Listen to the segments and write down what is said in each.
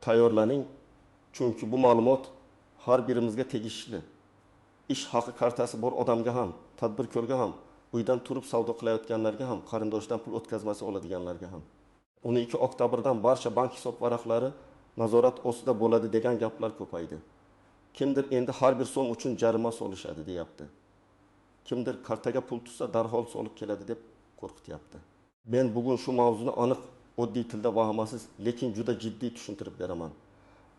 tayyorlaning, chunki bu ma'lumot har birimizga tegishli. Ish haqi kartasi bor odamga ham, tadbirkorga ham, uydan turib savdo qilayotganlarga ham, qarindoshdan pul o'tkazmasi oladiganlarga ham. 12 oktyabrdan barcha bank hisob varaqlari nazorat ostida bo'ladi degan gaplar ko'paydi. Kimdir endi har bir so'm uchun jarima solishadi deyapti. Kimdir kartaga pul tutsa darhol solib keladi deb qo'rqityapti. Men bugun shu mavzuni aniq, oddiy tilda vahimasiz, lekin juda jiddiy tushuntirib beraman.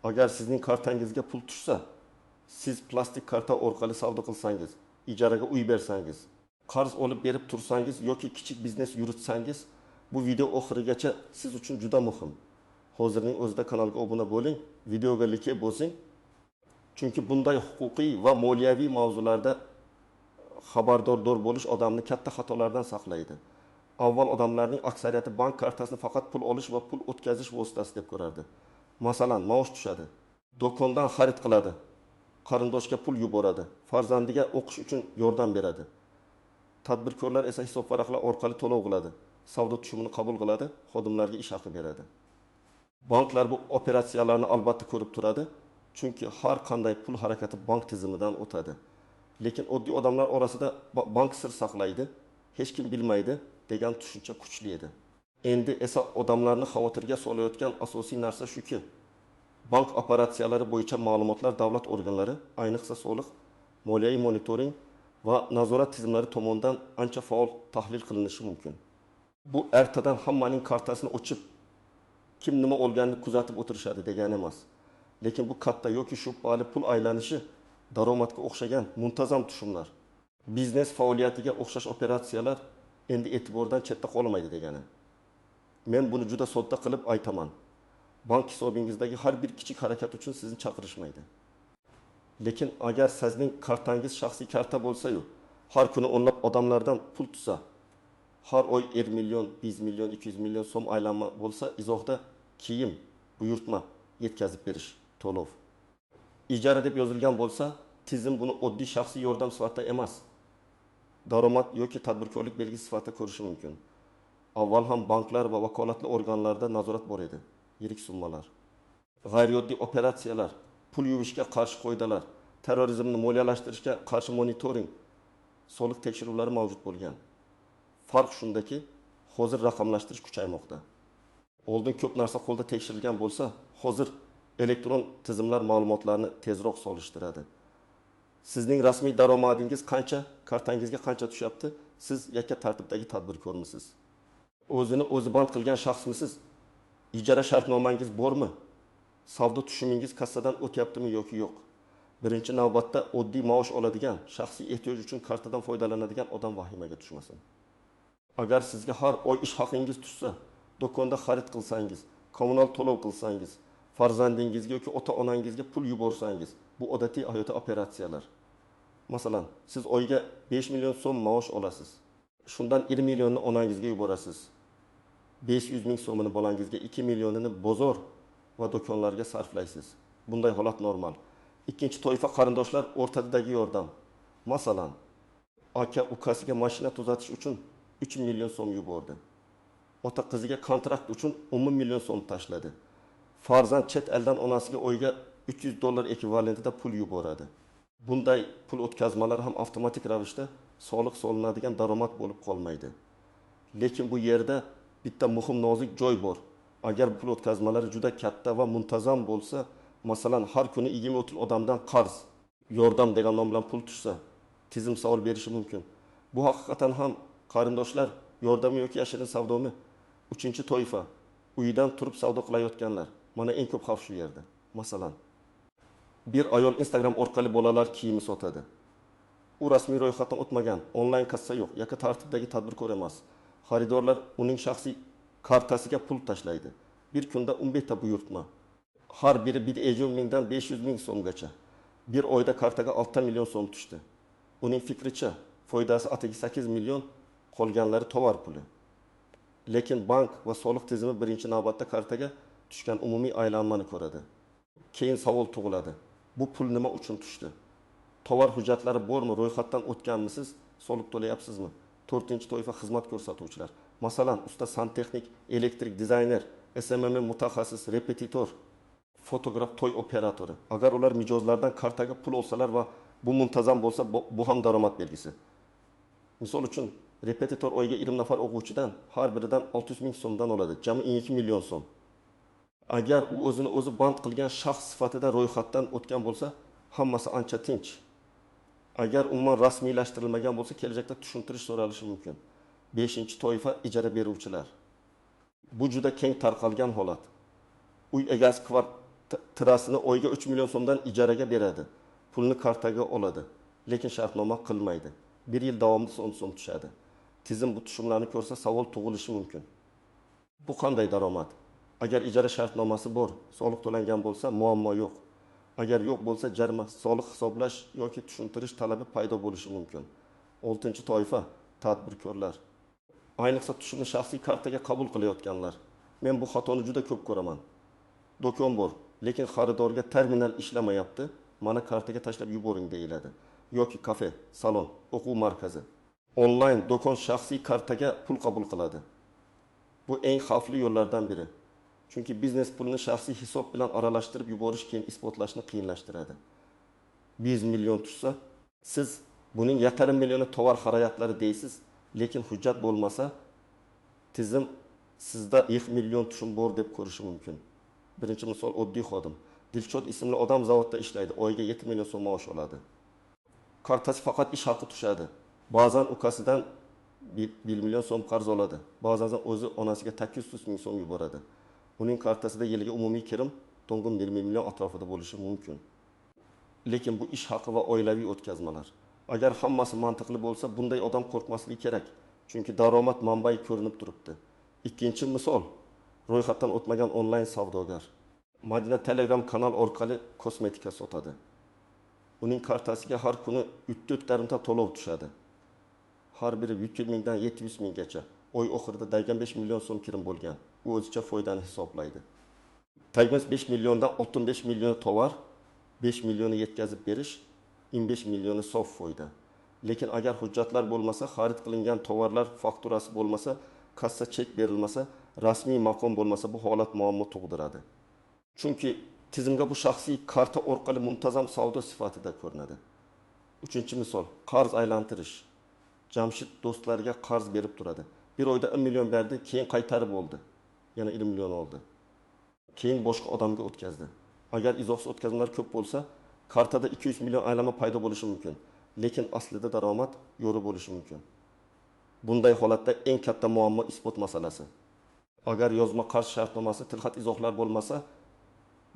Agar sizning kartangizga pul tushsa, siz plastik karta orqali savdo qilsangiz, ijaraga uy bersangiz, qarz olib berib tursangiz yoki kichik biznes yuritsangiz, bu video oxirigacha siz uchun juda muhim. Hozirning o'zida kanalga obuna bo'ling, videoga like bosing. Chunki bunday huquqiy va moliyaviy mavzularda xabardor bo'lish odamni katta xatolardan saqlaydi. Avval odamlarning aksariyati bank kartasini faqat pul olish va pul o'tkazish vositasi deb ko'rardi. Masalan, maosh tushadi, do'kondan xarid qiladi, qarindoshga pul yuboradi, farzandiga o'qish uchun yordam beradi. Tadbirkorlar esa hisob varaqlar orqali to'lov qiladi, savdo tushumini qabul qiladi, xodimlarga ish haqi beradi. Banklar bu operatsiyalarni albatta ko'rib turadi, chunki har qanday pul harakati bank tizimidan o'tadi. Lekin oddiy odamlar orasida bank sir saqlaydi, hech kim bilmaydi degan tushuncha kuchli edi. Endi esa odamlarni xavotirga solayotgan asosiy narsa shuki, bank operatsiyalari bo'yicha ma'lumotlar davlat organlari, ayniqsa soliq, moliyaviy monitoring va nazorat tizimlari tomonidan ancha faol tahlil qilinishi mumkin. Bu ertadan hammaning kartasini ochib, kim nima olganini kuzatib o'tirishadi degani emas. Lekin bu katta yoki shubhali pul aylanishi daromadga o'xshagan muntazam tushumlar, biznes faoliyatiga o'xshash operatsiyalar endi e'tibordan chetda qolmaydi degani. Men buni juda sodda qilib aytaman. Bank hisobingizdagi har bir kichik harakat uchun sizni chaqirishmaydi. Lekin agar sizning kartangiz shaxsiy karta bo'lsa-yu, har kuni o'nlab odamlardan pul tutsa, har oy 1 million, 100 million, 200 million so'm aylanma bo'lsa, izohda kiyim, buyurtma yetkazib berish, to'lov. Ijara deb yozilgan bo'lsa, tizim buni oddiy shaxsiy yordam sifatida emas, daromad yoki tadbirkorlik belgisi sifatida ko'rishi mumkin. Avval ham banklar va vakolatli organlarda nazorat bor edi. Yirik summalar, g'ayrioddiy operatsiyalar, pul yuvishga qarshi qoidalar, terrorizmni moliyalashtirishga qarshi monitoring, soliq tekshiruvlari mavjud bo'lgan. Farq shundaki, hozir raqamlashtirish kuchaymoqda. Oldin ko'p narsa qo'lda tekshirilgan bo'lsa, hozir elektron tizimlar ma'lumotlarni tezroq solishtiradi. Sizning rasmiy daromadingiz qancha, kartangizga qancha tushyapti? Siz yakka tartibdagi tadbirkormisiz? O'zini o'zi band qilgan shaxsmisiz? Ijara shartnomangiz bormi? Savdo tushumingiz kassadan o'tyaptimi yoki yo'q? Birinchi navbatda oddiy maosh oladigan, shaxsiy ehtiyoj uchun kartadan foydalanadigan odam vahimaga tushmasin. Agar sizga har oy ish haqingiz tushsa, do'konda xarid qilsangiz, kommunal to'lov qilsangiz, farzandingizga yoki ota-onangizga pul yuborsangiz, bu odatiy hayotiy operatsiyalar. Masalan, siz oyga 5 million so'm maosh olasiz. Shundan 20 millionni onangizga yuborasiz. 500 ming so'mini bolangizga, 2 millionini bozor va do'konlarga sarflaysiz. Bunday holat normal. Ikkinchi toifa qarindoshlar o'rtadagi yordam. Masalan, aka ukasiga mashina tuzatish uchun 3 million so'm yubordi. Ota qiziga kontrakt uchun 10 million so'm tashladi. Farzand chet eldan onasiga oyga $300 ekvivalentida pul yuboradi. Bunday pul o'tkazmalar ham avtomatik ravishda soliq solinadigan daromad bo'lib qolmaydi. Lekin bu yerda bitta muhim nozik joy bor. Agar pul o'tkazmalari juda katta va muntazam bo'lsa, masalan, har kuni 20-30 odamdan qarz, yordam degan nom bilan pul tushsa, tizim savol berishi mumkin. Bu haqiqatan ham qarindoshlar yordami yoki yashirin savdomi? Uchinchi toifa, uyidan turib savdo qilayotganlar. Mana eng ko'p xavf shu yerda. Masalan, bir ayol Instagram orqali bolalar kiyimi sotadi. U rasmiy ro'yxatdan o'tmagan, onlayn kassa yo'q, yakka tartibdagi tadbirkor emas. Xaridorlar uning shaxsiy kartasiga pul tashlaydi. Bir kunda 15 ta buyurtma. Har biri 1 mingdan 500 ming so'mgacha. Bir oyda kartaga 6 million so'm tushdi. Uning fikricha, foydasi atigi 8 million, qolganlari tovar puli. Lekin bank va soliq tizimi birinchi navbatda kartaga tushgan umumiy aylanmani ko'radi. Keyin savol tug'iladi. Bu pul nima uchun tushdi? Tovar hujjatlari bormi, ro'yxatdan o'tganmisiz, soliq to'layapsizmi? To'rtinchi toifa xizmat ko'rsatuvchilar. Masalan, usta santexnik, elektrik dizayner, SMM mutaxassis, repetitor, fotograf, to'y operatori. Agar ular mijozlardan kartaga pul olsalar va bu muntazam bo'lsa, bu ham daromad belgisi. Misol uchun, repetitor oyga 20 nafar o'quvchidan har biridan 600 ming so'mdan oladi. Jami 12 million so'm. Agar u o'zini o'zi band qilgan shaxs sifatida ro'yxatdan o'tgan bo'lsa, hammasi ancha tinch. Agar umuman rasmiylashtirilmagan bo'lsa, kelajakda tushuntirish so'ralishi mumkin. 5-toifa ijara beruvchilar. Bu juda keng tarqalgan holat. Uy egasi kvartirasini oyga 3 million so'mdan ijaraga beradi. Pulni kartaga oladi, lekin shartnoma qilmaydi. 1 yil davomida so'm tushadi. Tizim bu tushumlarni ko'rsa savol tug'ilishi mumkin. Bu qanday daromad? Agar ijara shartnomasi bor, soliq to'langan bo'lsa, muammo yo'q. Agar yo'q bo'lsa, jarima, soliq hisoblash yoki tushuntirish talabi paydo bo'lishi mumkin. 6-toifa tadbirkorlar. Ayniqsa tushumni shaxsiy kartaga qabul qilayotganlar. Men bu xatoni juda ko'p ko'raman. Do'kon bor, lekin xaridorga terminal ishlamayapti, mana kartaga tashlab yuboring deyiladi. Yoki kafe, salon, o'quv markazi. Onlayn do'kon shaxsiy kartaga pul qabul qiladi. Bu eng xavfli yo'llardan biri. Chunki biznes pulni shaxsiy hisob bilan aralashtirib yuborish keyin isbotlashni qiyinlashtiradi. 100 million tushsa, siz buning 1,5 millioni tovar xarajatlari deysiz, lekin hujjat bo'lmasa, tizim sizda 2 million tushum bor deb ko'rishi mumkin. Birinchi misol oddiy xodim. Dilshod ismli odam zavodda ishlaydi, oyiga 7 million so'm maosh oladi. Kartasi faqat ish haqi tushadi. Ba'zan ukasidan 1 million so'm qarz oladi. Ba'zan o'zi onasiga 800 ming so'm yuboradi. Uning kartasida yiliga umumiy kirim 20 million atrofida bo'lishi mumkin. Lekin bu ish haqi va oilaviy o'tkazmalar. Agar hammasi mantiqli bo'lsa, bunday odam qo'rqmasligi kerak. Chunki daromad manbai ko'rinib turibdi. Ikkinchi misol, ro'yxatdan o'tmagan onlayn savdogar. Madina Telegram kanal orqali kosmetika sotadi. Uning kartasiga har kuni 3-4 tarimta to'lov tushadi. Har biri 100 mingdan 700 minggacha. Oy oxirida 5 million so'm kirim bo'lgan. U o'zicha foydani hisoblaydi. Tagimiz 5 milliondan 65 million tovar, 5 millioni yetkazib berish, 25 millioni sof foyda. Lekin agar hujjatlar bo'lmasa, xarid qilingan tovarlar fakturasi bo'lmasa, kassa chek berilmasa, rasmiy maqom bo'lmasa, bu holat muammo tug'diradi. Chunki tizimga bu shaxsiy karta orqali muntazam savdo sifatida ko'rinadi. Uchinchi misol, qarz aylantirish. Jamshid do'stlariga qarz berib turadi. Bir oyda 1 million berdi, keyin qaytarib oldi. Yana 20 million oldi. Keyin boshqa odamga o'tkazdi. Agar izohsiz o'tkazmalar ko'p bo'lsa, kartada 200 million aylama paydo bo'lishi mumkin. Lekin aslida daromad yo'ri bo'lishi mumkin. Bunday holatda eng katta muammo isbot masalasi. Agar yozma qarz shartnomasi, tilxat izohlar bo'lmasa,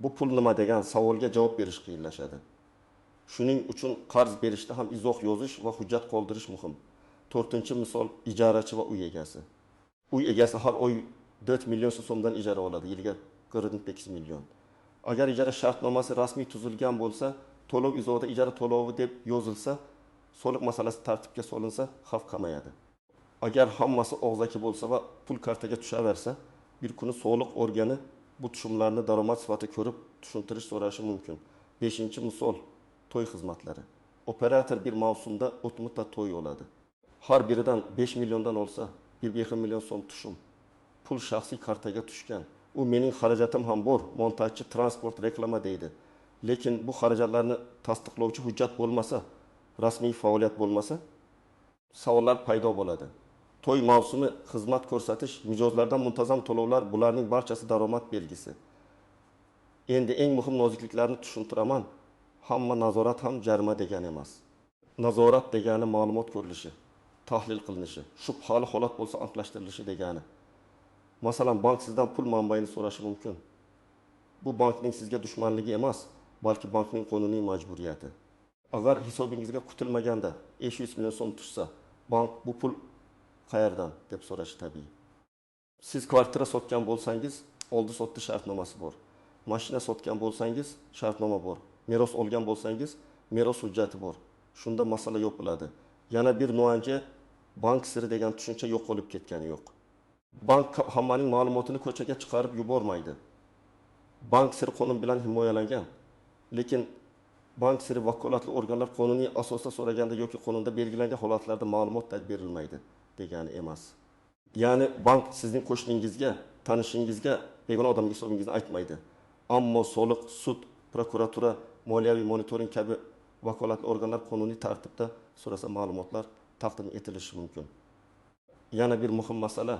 bu pul nima degan savolga javob berish qiyinlashadi. Shuning uchun qarz berishda ham izoh yozish va hujjat qoldirish muhim. 4-misol, ijarachi va uy egasi. Uy egasi har oy 4 million so'mdan ijara oladi, yiliga 48 million. Agar ijara shartnomasi rasmiy tuzilgan bo'lsa, to'lov izohida ijara to'lovi deb yozilsa, soliq masalasi tartibga solinsa, xavf kamayadi. Agar hammasi og'zaki bo'lsa va pul kartaga tushaversa, bir kuni soliq organi bu tushumlarni daromad sifatida ko'rib, tushuntirish so'rashi mumkin. 5-misol, to'y xizmatlari. Operator bir mavsumda o'tmutta to'y oladi. Har biridan 5 milliondan olsa, 1,5 million so'm tushum. Pul shaxsiy kartaga tushgan. U mening xarajatim ham bor, montajchi, transport, reklama deydi. Lekin bu xarajatlarni tasdiqlovchi hujjat bo'lmasa, rasmiy faoliyat bo'lmasa, savollar paydo bo'ladi. To'y mavsumi, xizmat ko'rsatish, mijozlardan muntazam to'lovlar, bularning barchasi daromad belgisi. Endi eng muhim nozikliklarni tushuntiraman. Hamma nazorat ham jarima degani emas. Nazorat degani ma'lumot ko'rilishi, tahlil qilinishi, shubhali holat bo'lsa aniqlashtirilishi degani. Masalan, bank sizdan pul manbaini so'rashi mumkin. Bu bankning sizga dushmanligi emas, balki bankning qonuniy majburiyati. Agar hisobingizga kutilmaganda 500 million so'm tushsa, bank bu pul qayerdan deb so'rashi tabiiy. Siz kvartira sotgan bo'lsangiz, oldi-sotdi shartnomasi bor. Mashina sotgan bo'lsangiz, shartnoma bor. Meros olgan bo'lsangiz, meros hujjati bor. Shunda masala yo'q bo'ladi. Yana bir nuance, bank siri degan tushuncha yo'q bo'lib ketgani yo'q. Bank hammaning ma'lumotini ko'chaga chiqarib yubormaydi. Bank siri qonun bilan himoyalangan. Lekin bank siri vakolatli organlar qonuniy asosda so'raganda yoki qonunda belgilangan holatlarda ma'lumot berilmaydi degani emas. Ya'ni bank sizning qo'shningizga, tanishingizga begona odamga hisobingizni aytmaydi. Ammo soliq, sud, prokuratura, moliyaviy monitoring kabi vakolatli organlar qonuniy tartibda so'rasa ma'lumotlar taqdim etilishi mumkin. Yana bir muhim masala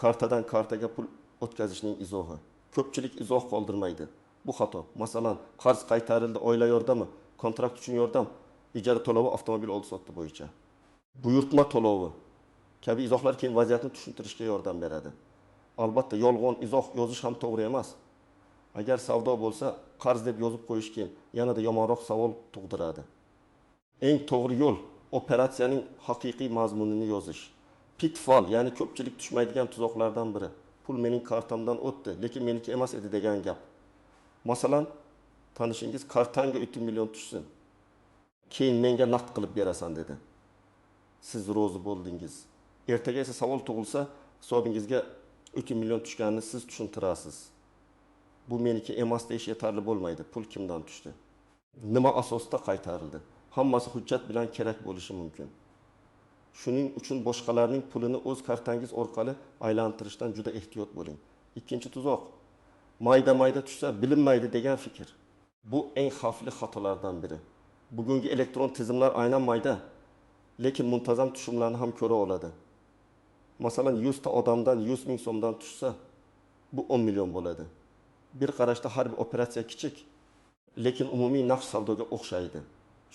kartadan kartaga pul o'tkazishning izohi. Ko'pchilik izoh qoldirmaydi. Bu xato. Masalan, qarz qaytarildi, oila yordami, kontrakt uchun yordam, ijara to'lovi avtomobil oldi-sotdi bo'yicha. Buyurtma to'lovi kabi izohlar keyin vaziyatni tushuntirishga yordam beradi. Albatta, yolg'on izoh yozish ham to'g'ri emas. Agar savdo bo'lsa, qarz deb yozib qo'yish keyin yanada yomonroq savol tug'diradi. Eng to'g'ri yo'l operatsiyaning haqiqiy mazmunini yozish. Pitfall, ya'ni ko'pchilik tushmaydigan tuzoqlardan biri. Pul mening kartamdan o'tdi, lekin meniki emas edi degan gap. Masalan, tanishingiz kartanga 3 million tushsin. Keyin menga naqd qilib berasan dedi. Siz rozi bo'ldingiz. Ertaga esa savol tug'ilsa, hisobingizga 3 million tushganini siz tushuntirasiz. Bu meniki emas deyish yetarli bo'lmaydi. Pul kimdan tushdi? Nima asosda qaytarildi? Hammasi hujjat bilan kerak bo'lishi mumkin. Shuning uchun boshqalarning pulini o'z kartangiz orqali aylantirishdan juda ehtiyot bo'ling. Ikkinchi tuzoq. Mayda tushsa bilinmaydi degan fikr. Bu eng xavfli xatolardan biri. Bugungi elektron tizimlar aynan mayda, lekin muntazam tushumlarni ham ko'ra oladi. Masalan, 100 ta odamdan 100 ming so'mdan tushsa, bu 10 million bo'ladi. Bir qarashda har bir operatsiya kichik, lekin umumiy naqd savdoga o'xshaydi.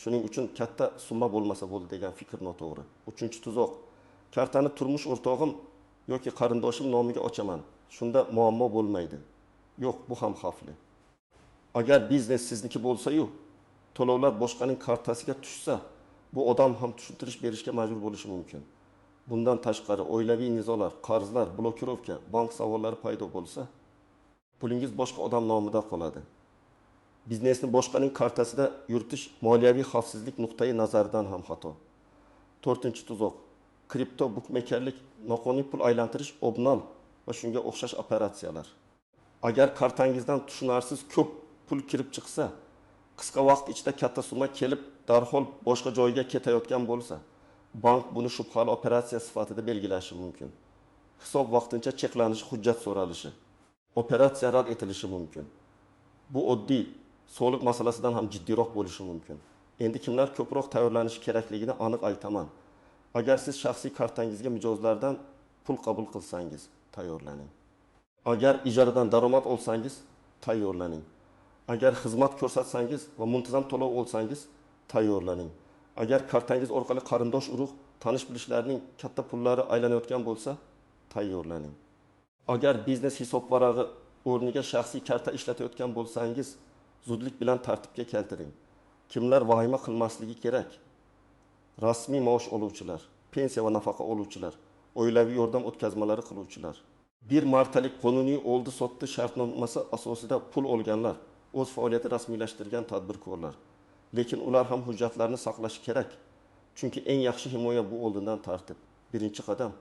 Shuning uchun katta summa bo'lmasa bo'ldi degan fikr noto'g'ri. Uchinchi tuzoq. Kartani turmush o'rtog'im yoki qarindoshim nomiga ochaman. Shunda muammo bo'lmaydi. Yo'q, bu ham xavfli. Agar biznes sizniki bo'lsa-yu, to'lovlar boshqaning kartasiga tushsa, bu odam ham tushuntirish berishga majbur bo'lishi mumkin. Bundan tashqari oilaviy nizolar, qarzlar, blokirovka, bank savollari paydo bo'lsa, pulingiz boshqa odam nomidan qoladi. Biznesni boshqaning kartasida yuritish moliyaviy xavfsizlik nuqtai nazaridan ham xato. 4-tuzoq. Kripto bukmekerlik, noqonuniy pul aylantirish, obnal va shunga o'xshash operatsiyalar. Agar kartangizdan tushunarsiz ko'p pul kirib chiqsa, qisqa vaqt ichida katta summa kelib, darhol boshqa joyga ketayotgan bo'lsa, bank buni shubhali operatsiya sifatida belgilashi mumkin. Hisob vaqtincha cheklanishi, hujjat so'ralishi, operatsiya rad etilishi mumkin. Bu oddiy soliq masalasidan ham jiddiyroq bo'lishi mumkin. Endi kimlar ko'proq tayyorlanishi kerakligini aniq aytaman. Agar siz shaxsiy kartangizga mijozlardan pul qabul qilsangiz, tayyorlaning. Agar ijaradan daromad olsangiz, tayyorlaning. Agar xizmat ko'rsatsangiz va muntazam to'lov olsangiz, tayyorlaning. Agar kartangiz orqali qarindosh urug', tanish-bilishlarning katta pullari aylanayotgan bo'lsa, tayyorlaning. Agar biznes hisob varag'i o'rniga shaxsiy karta ishlatayotgan bo'lsangiz, zudlik bilan tartibga keltiring. Kimlar vahima qilmasligi kerak? Rasmiy maosh oluvchilar, pensiya va nafaqa oluvchilar, oilaviy yordam o'tkazmalari qiluvchilar, bir martalik qonuniy oldi-sotdi shartnomasi asosida pul olganlar, o'z faoliyati rasmiylashtirgan tadbirkorlar. Lekin ular ham hujjatlarni saqlashi kerak. Chunki eng yaxshi himoya bu oldindan tartib. Birinchi qadam.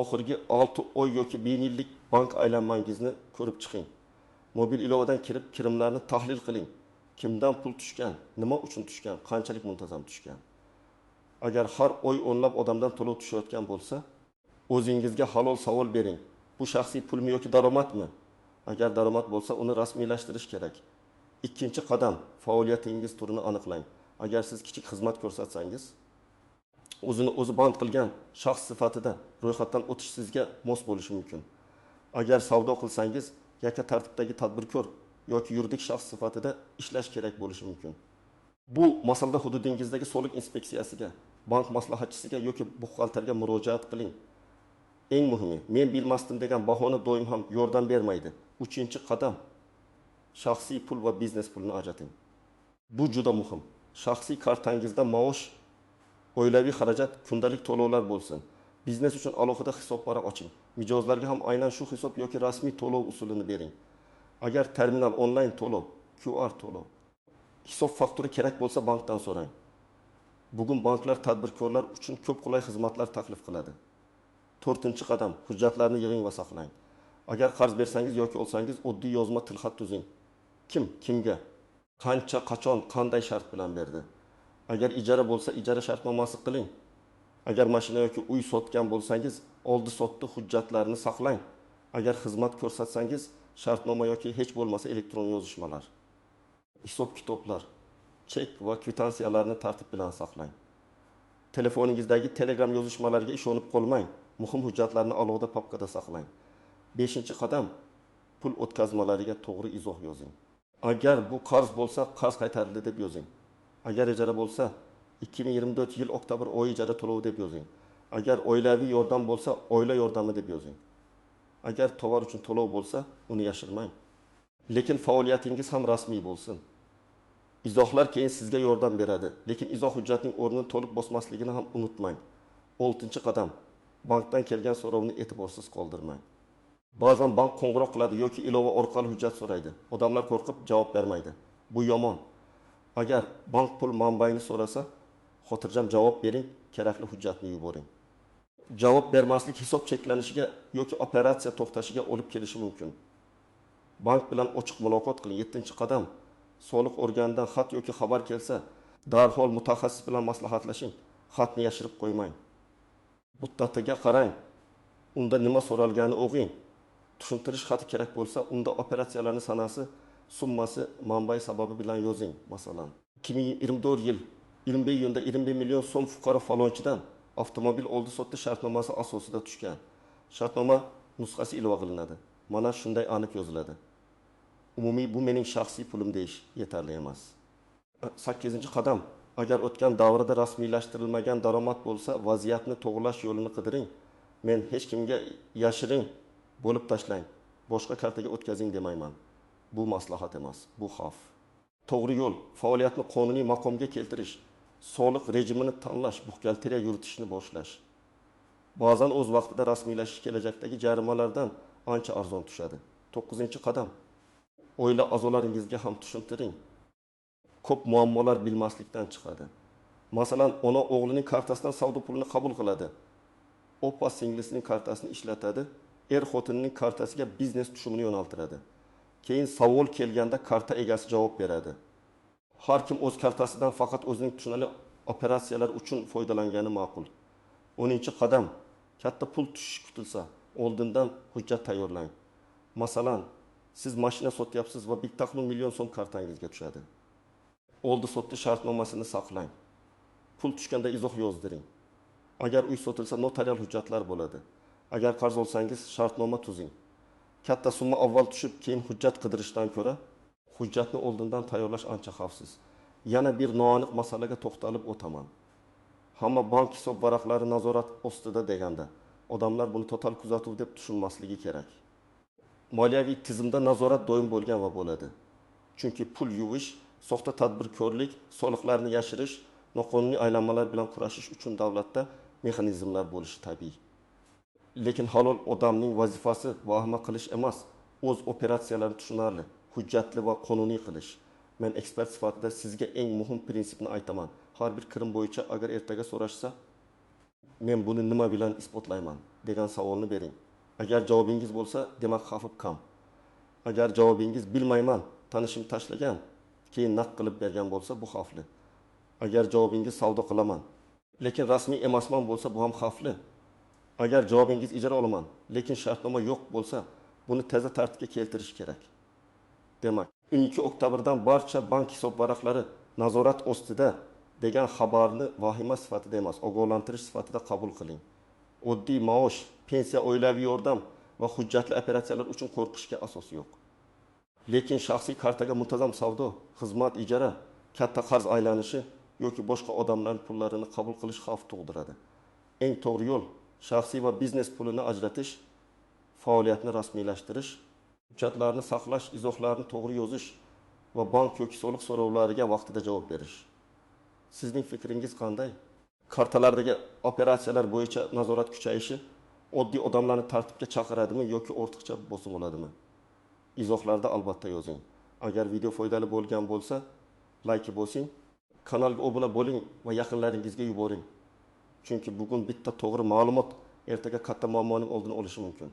Oxirgi 6 oy yoki 1 yillik bank aylanmangizni ko'rib chiqing. Mobil ilovadan kirib, kirimlarni tahlil qiling. Kimdan pul tushgan, nima uchun tushgan, qanchalik muntazam tushgan. Agar har oy o'nlab odamdan to'lov tushayotgan bo'lsa, o'zingizga halol savol bering. Bu shaxsiy pulmi yoki daromadmi? Agar daromad bo'lsa, uni rasmiylashtirish kerak. Ikkinchi qadam, faoliyatingiz turini aniqlang. Agar siz kichik xizmat ko'rsatsangiz, o'zi band qilgan shaxs sifatida ro'yxatdan o'tish sizga mos bo'lishi mumkin. Agar savdo qilsangiz, yakka tartibdagi tadbirkor yoki yuridik shaxs sifatida ishlash kerak bo'lishi mumkin. Bu masalada hududingizdagi soliq inspeksiyasiga, bank maslahatchisiga yoki buxgalterga murojaat qiling. Eng muhimi, men bilmasdim degan bahona doim ham yordam bermaydi. 3-qadam, shaxsiy pul va biznes pulini ajrating. Bu juda muhim. Shaxsiy kartangizda maosh, oilaviy xarajat, kundalik to'lovlar bo'lsin. Biznes uchun alohida hisob varaq oching. Mijozlarga ham aynan shu hisob yoki rasmiy to'lov usulini bering. Agar terminal onlayn to'lov, QR to'lov, hisob faktura kerak bo'lsa bankdan so'rang. Bugun banklar tadbirkorlar uchun ko'p qulay xizmatlar taklif qiladi. 4-qadam, hujjatlarni yig'ing va saqlang. Agar qarz bersangiz yoki olsangiz, oddiy yozma tilxat tuzing. Kim, kimga, qancha, qachon, qanday shart bilan berdi? Agar ijara bo'lsa, ijara shartnomasi qiling. Agar mashina yoki uy sotgan bo'lsangiz, oldi-sotdi hujjatlarini saqlang. Agar xizmat ko'rsatsangiz, shartnoma yoki hech bo'lmasa elektron yozishmalar, hisob kitoblar, chek va kvitansiyalarni tartib bilan saqlang. Telefoningizdagi Telegram yozishmalariga ishonib qolmang. Muhim hujjatlarni alohida papkada saqlang. 5-qadam, pul o'tkazmalariga to'g'ri izoh yozing. Agar bu qarz bo'lsa, qarz qaytarildi deb yozing. Agar ijara bo'lsa, 2024 yil oktyabr oyi ijara to'lovi deb yozing. Agar oilaviy yordam bo'lsa, oila yordami deb yozing. Agar tovar uchun to'lov bo'lsa, uni yashirmang. Lekin faoliyatingiz ham rasmiy bo'lsin. Izohlar keyin sizga yordam beradi, lekin izoh hujjatning o'rnini to'liq bosmasligini ham unutmang. 6-qadam, bankdan kelgan so'rovni e'tiborsiz qoldirmang. Ba'zan bank qo'ng'iroq qiladi yoki ilova orqali hujjat so'raydi. Odamlar qo'rqib javob bermaydi. Bu yomon. Agar bank pul manbaini so'rasa, xotirjam javob bering, kerakli hujjatni yuboring. Javob bermaslik hisob cheklanishiga yoki operatsiya to'xtashiga olib kelishi mumkin. Bank bilan ochiq muloqot qiling. 7-qadam, soliq organidan xat yoki xabar kelsa, darhol mutaxassis bilan maslahatlashing. Xatni yashirib qo'ymang. Muddatiga qarang. Unda nima so'ralgani o'qing. Tushuntirish xati kerak bo'lsa, unda operatsiyalarning sanasi, summasi, manbai sababi bilan yozing. Masalan, 2024 yil 21 iyunda 21 million so'm fuqaro falonchidan avtomobil oldi-sotdi shartnomasi asosida tushgan. Shartnoma nusxasi ilova qilinadi. Mana shunday aniq yoziladi. Umumiy bu mening shaxsiy pulim deyish yetarli emas. 8-qadam, agar o'tgan davrda rasmiylashtirilmagan daromad bo'lsa, vaziyatni to'g'rilash yo'lini qidiring. Men hech kimga yashiring, bo'lib tashlang, boshqa kartaga o'tkazing demayman. Bu maslahat emas, bu xavf. To'g'ri yo'l, faoliyatni qonuniy maqomga keltirish, soliq rejimini tanlash, buxgalteriya yuritishni boshlash. Ba'zan o'z vaqtida rasmiylashish kelajakdagi jarimalardan ancha arzon tushadi. 9-qadam, oila a'zolaringizga ham tushuntiring. Ko'p muammolar bilmaslikdan chiqadi. Masalan, ona o'g'lining kartasidan savdo pulini qabul qiladi. Opa singlisining kartasini ishlatadi, xotinning kartasiga biznes tushumini yo'naltiradi. Keyin savol kelganda karta egasi javob beradi. Har kim o'z kartasidan faqat o'zining tushunali operatsiyalar uchun foydalangani ma'qul. 10-qadam, katta pul tushishi kutilsa, oldindan hujjat tayyorlang. Masalan, siz mashina sotyapsiz va 1 million so'm kartangizga tushadi. Oldi-sotdi shartnomasini saqlang. Pul tushganda izoh yozdiring. Agar uy sotilsa, notarial hujjatlar bo'ladi. Agar qarz olsangiz, shartnoma tuzing. Katta summa avval tushib, keyin hujjat qidirishdan ko'ra, hujjatni oldindan tayyorlash ancha xavfsiz. Yana bir noaniq masalaga to'xtalib o'taman. Hamma bank hisob varaqlari nazorat ostida deganda, odamlar buni total kuzatuv deb tushunmasligi kerak. Moliyaviy tizimda nazorat doim bo'lgan va bo'ladi. Chunki pul yuvish, soxta tadbirkorlik, soliqlarni yashirish, noqonuniy aylanmalar bilan kurashish uchun davlatda mexanizmlar bo'lishi tabiiy. Lekin halol odamning vazifasi vahima qilish emas, o'z operatsiyalarini tushunarli, hujjatli va qonuniy qilish. Men ekspert sifatida sizga eng muhim prinsipni aytaman. Har bir kirim bo'yicha agar ertaga so'rashsa, men buni nima bilan isbotlayman degan savolni bering. Agar javobingiz bo'lsa, demak xavf kam. Agar javobingiz bilmayman, tanishim tashlagan, keyin naq qilib bergan bo'lsa, bu xavfli. Agar javobingiz savdo qilaman, lekin rasmiy emasman bo'lsa, bu ham xavfli. Agar javobingiz ijara olaman, lekin shartnoma yo'q bo'lsa, buni tezda tartibga keltirish kerak. Demak, 12 oktyabrdan barcha bank hisob varaqlari nazorat ostida degan xabarni vahima sifatida emas, ogohlantirish sifatida qabul qiling. Oddiy maosh, pensiya, oilaviy yordam va hujjatli operatsiyalar uchun qo'rqishga asos yo'q. Lekin shaxsiy kartaga muntazam savdo, xizmat, ijara, katta qarz aylanishi yoki boshqa odamlarning pullarini qabul qilish xavf tug'diradi. Eng to'g'ri yo'l shaxsiy va biznes pulini ajratish, faoliyatni rasmiylashtirish, hujjatlarni saqlash, izohlarni to'g'ri yozish va bank yoki soliq so'rovlariga vaqtida javob berish. Sizning fikringiz qanday? Kartalardagi operatsiyalar bo'yicha nazorat kuchayishi oddiy odamlarni tartibga chaqiradimi yoki ortiqcha bosim bo'ladimi? Izohlarda albatta yozing. Agar video foydali bo'lgan bo'lsa, like bosing, kanalga obuna bo'ling va yaqinlaringizga yuboring. Chunki bugun bitta to'g'ri ma'lumot ertaga katta muammoning oldini olishi mumkin.